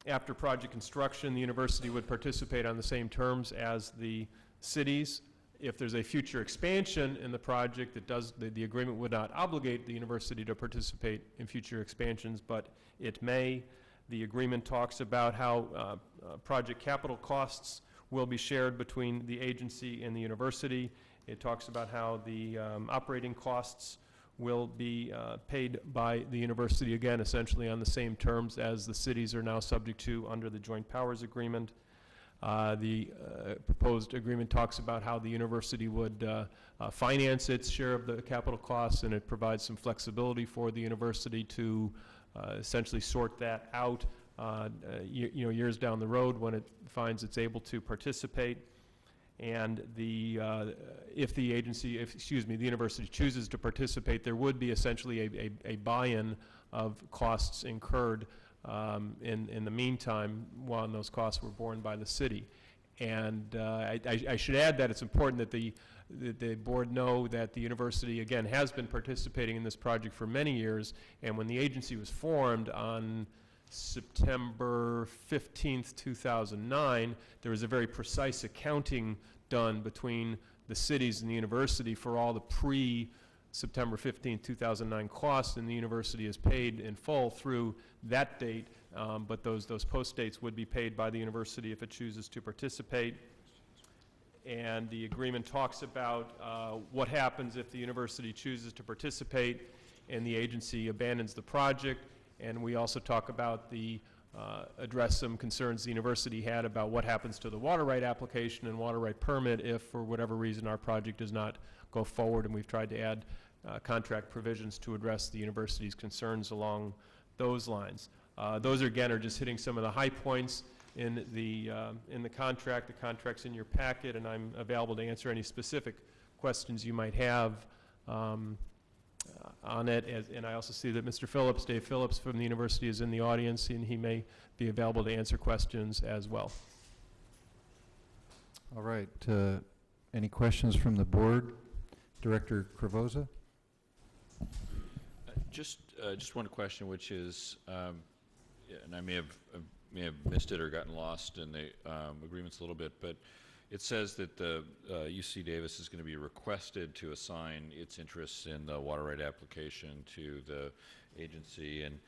After project construction, the university would participate on the same terms as the cities. If there's a future expansion in the project, the agreement would not obligate the university to participate in future expansions, but it may. The agreement talks about how project capital costs will be shared between the agency and the university. It talks about how the operating costs will be paid by the university, again, essentially on the same terms as the cities are now subject to under the Joint Powers Agreement. The proposed agreement talks about how the university would finance its share of the capital costs, and it provides some flexibility for the university to essentially sort that out years down the road when it finds it's able to participate. And if the university chooses to participate, there would be essentially a buy-in of costs incurred in the meantime while those costs were borne by the city. And I should add that it's important that the board know that the university, again, has been participating in this project for many years, and when the agency was formed on September 15th, 2009, there was a very precise accounting done between the cities and the university for all the pre-September 15th, 2009 costs, and the university is paid in full through that date, but those post dates would be paid by the university if it chooses to participate. And the agreement talks about what happens if the university chooses to participate and the agency abandons the project. And we also talk about address some concerns the university had about what happens to the water right application and water right permit if, for whatever reason, our project does not go forward. And we've tried to add contract provisions to address the university's concerns along those lines. Those, again, are just hitting some of the high points in the contract. The contract's in your packet, and I'm available to answer any specific questions you might have on it. And I also see that Mr. Phillips, Dave Phillips from the university, is in the audience, and he may be available to answer questions as well. All right. Any questions from the board? Director Cravoza? Just one question, which is, and I may have missed it or gotten lost in the agreements a little bit, but it says that the UC Davis is going to be requested to assign its interests in the water right application to the agency, and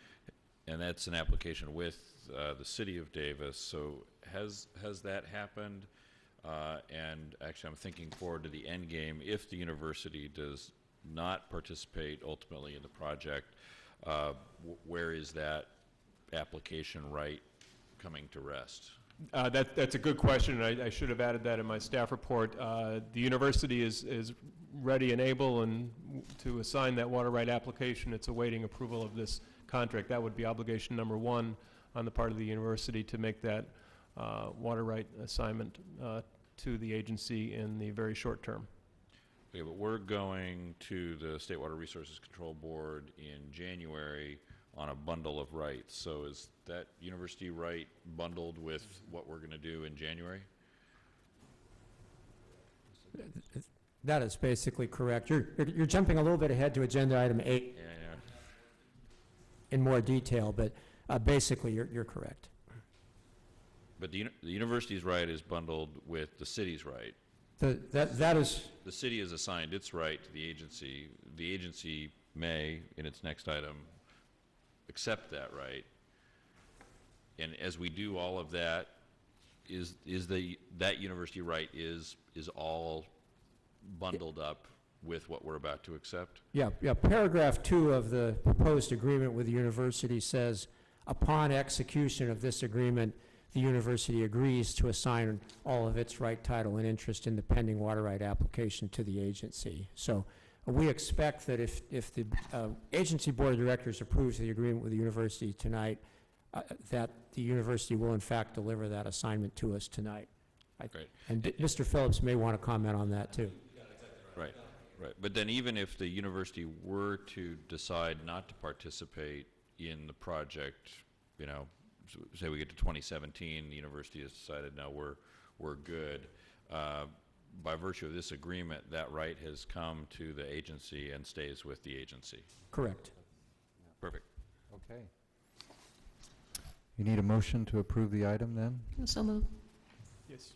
that's an application with the city of Davis. So has that happened? And actually, I'm thinking forward to the end game. If the university does not participate ultimately in the project, where is that application right coming to rest? That's a good question, and I should have added that in my staff report. The university is ready and able to assign that water right application. It's awaiting approval of this contract. That would be obligation number one on the part of the university, to make that water right assignment to the agency in the very short term. Okay, but we're going to the State Water Resources Control Board in January on a bundle of rights. So is that university right bundled with what we're going to do in January? That is basically correct. You're jumping a little bit ahead to agenda item 8 Yeah. in more detail, but basically you're correct. But the university's right is bundled with the city's right. That is... The city has assigned its right to the agency. The agency may, in its next item, accept that right. And as we do all of that, that university right is all bundled up with what we're about to accept? Yeah. Paragraph 2 of the proposed agreement with the university says, upon execution of this agreement, the university agrees to assign all of its right, title, and interest in the pending water right application to the agency. So we expect that if the agency board of directors approves the agreement with the university tonight, that the university will in fact deliver that assignment to us tonight. Great. And Mr. Phillips may want to comment on that too. Right. But then even if the university were to decide not to participate in the project, say we get to 2017, the university has decided, no, we're good. By virtue of this agreement, that right has come to the agency and stays with the agency. Correct. Perfect. Okay. You need a motion to approve the item then? So moved. Yes.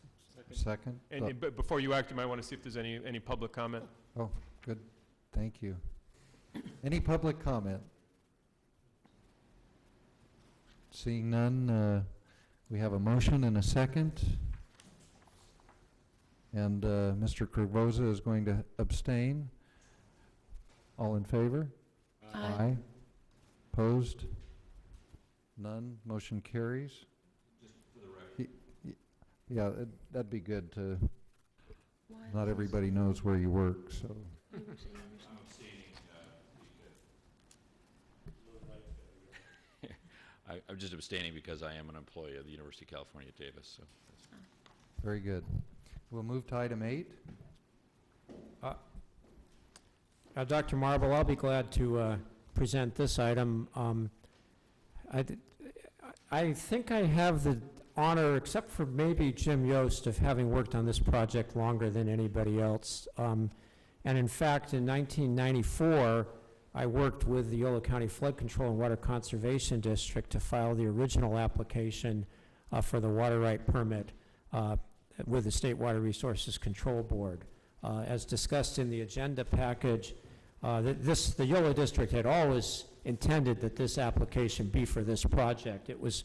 Second? But before you act, you might want to see if there's any public comment. Oh, good. Thank you. Any public comment? Seeing none, we have a motion and a second. And Mr. Cravoza is going to abstain. All in favor? Aye. Opposed? None. Motion carries. Just for the record. Yeah, that'd be good to, not everybody knows where you work, so. I'm abstaining I'm just abstaining because I am an employee of the University of California at Davis. So. Very good. We'll move to item 8. Dr. Marble, I'll be glad to present this item. I think I have the honor, except for maybe Jim Yost, of having worked on this project longer than anybody else. And in fact, in 1994, I worked with the Yolo County Flood Control and Water Conservation District to file the original application for the water right permit with the State Water Resources Control Board. As discussed in the agenda package, the Yolo District had always intended that this application be for this project. It was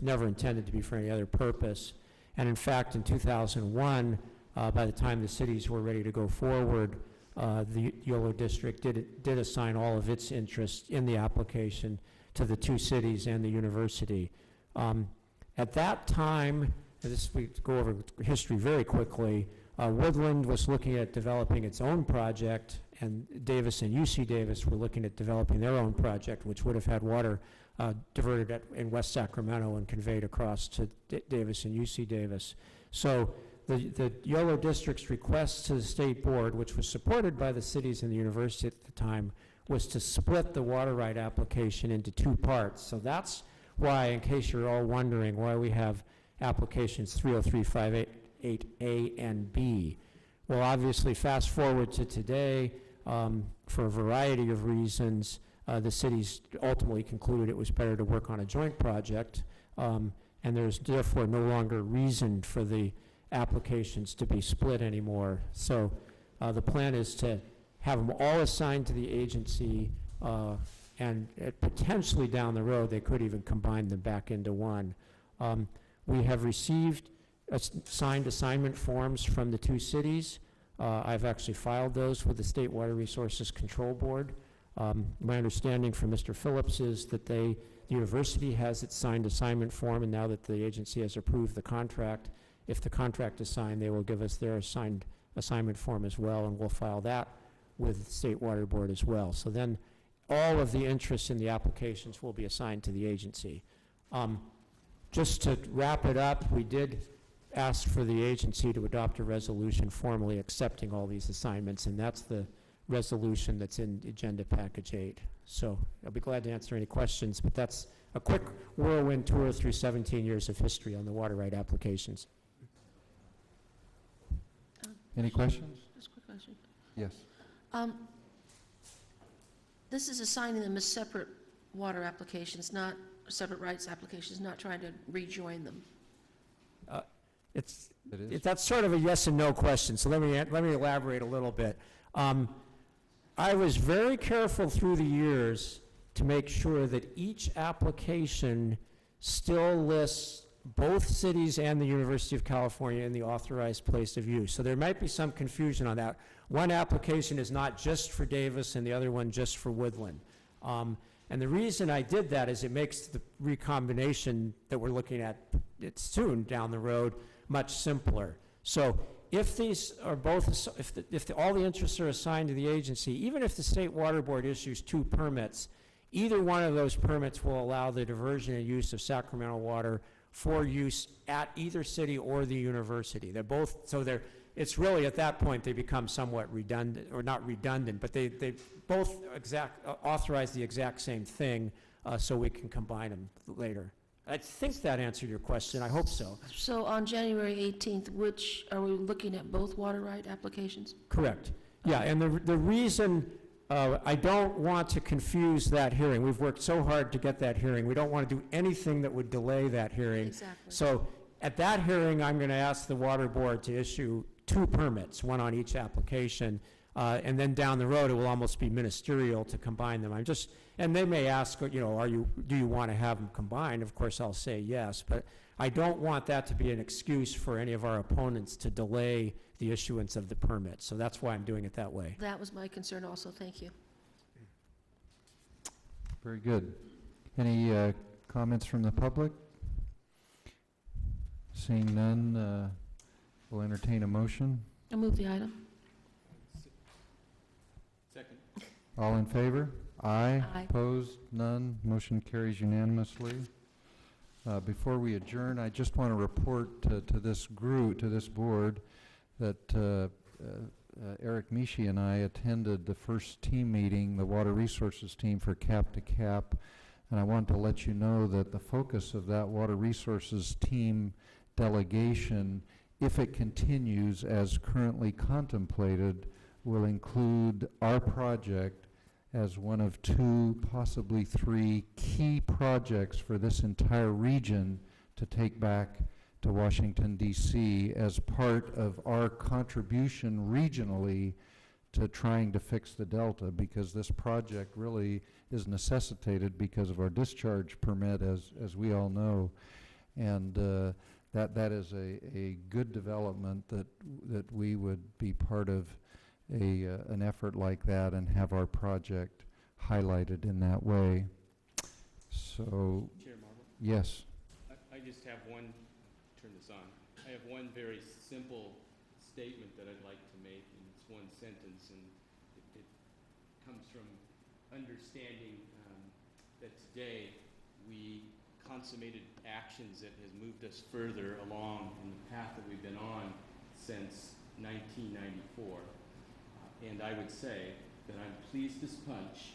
never intended to be for any other purpose. And in fact, in 2001, by the time the cities were ready to go forward, the Yolo District did assign all of its interest in the application to the two cities and the university. At that time, we go over history very quickly, Woodland was looking at developing its own project, and Davis and UC Davis were looking at developing their own project, which would have had water diverted in West Sacramento and conveyed across to Davis and UC Davis. So the Yolo District's request to the State Board, which was supported by the cities and the university at the time, was to split the water right application into two parts. So that's why, in case you're all wondering, why we have applications 30358A and B. Well, obviously, fast forward to today, for a variety of reasons, the cities ultimately concluded it was better to work on a joint project, and there's therefore no longer reason for the applications to be split anymore. So the plan is to have them all assigned to the agency, and potentially down the road, they could even combine them back into one. We have received signed assignment forms from the two cities. I've actually filed those with the State Water Resources Control Board. My understanding from Mr. Phillips is that the university has its signed assignment form, and now that the agency has approved the contract, if the contract is signed, they will give us their signed assignment form as well, and we'll file that with the State Water Board as well. So then all of the interests in the applications will be assigned to the agency. Just to wrap it up, we did ask for the agency to adopt a resolution formally accepting all these assignments, and that's the resolution that's in Agenda Package 8. So I'll be glad to answer any questions, but that's a quick whirlwind tour through 17 years of history on the water right applications. Any questions? Just a quick question. Yes. This is assigning them as separate water applications, not separate rights applications, not trying to rejoin them. That's sort of a yes and no question, so let me elaborate a little bit. I was very careful through the years to make sure that each application still lists both cities and the University of California in the authorized place of use. So there might be some confusion on that. One application is not just for Davis and the other one just for Woodland. And the reason I did that is it makes the recombination that we're looking at soon down the road much simpler. So if these are both, if all the interests are assigned to the agency, even if the State Water Board issues two permits, either one of those permits will allow the diversion and use of Sacramento water for use at either city or the university. They're both, so it's really at that point they become somewhat redundant, or not redundant, but they both authorize the exact same thing, so we can combine them later. I think that answered your question. I hope so. So on January 18th, which, are we looking at both water right applications? Correct. Yeah, and the reason I don't want to confuse that hearing, we've worked so hard to get that hearing, we don't want to do anything that would delay that hearing. Exactly. So at that hearing, I'm going to ask the Water Board to issue two permits, one on each application, and then down the road, it will almost be ministerial to combine them. And they may ask, do you want to have them combined? Of course, I'll say yes, but I don't want that to be an excuse for any of our opponents to delay the issuance of the permit. So that's why I'm doing it that way. That was my concern also, thank you. Very good. Any comments from the public? Seeing none, we'll entertain a motion. I move the item. Second. All in favor? Aye. Aye. Opposed? None. Motion carries unanimously. Before we adjourn, I just want to report to this group, to this board, that Eric Mishi and I attended the first team meeting, the Water Resources team for Cap to Cap, And I want to let you know that the focus of that Water Resources team delegation, if it continues as currently contemplated, will include our project as one of 2, possibly 3 key projects for this entire region to take back to Washington, D.C. as part of our contribution regionally to trying to fix the delta, because this project really is necessitated because of our discharge permit, as we all know. And that is a good development that we would be part of an effort like that and have our project highlighted in that way. So, Chair Marble? yes. I just have one, turn this on. I have one very simple statement that I'd like to make, and it's one sentence, and it comes from understanding that today we consummated actions that has moved us further along in the path that we've been on since 1994. And I would say that I'm pleased this punch,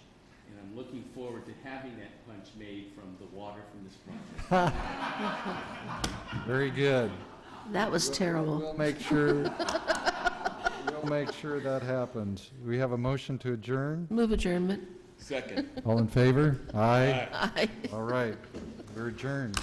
and I'm looking forward to having that punch made from the water from this project. Very good. That was terrible. We'll make sure that happens. We have a motion to adjourn. Move adjournment. Second. All in favor? Aye. Aye. All right. We're adjourned.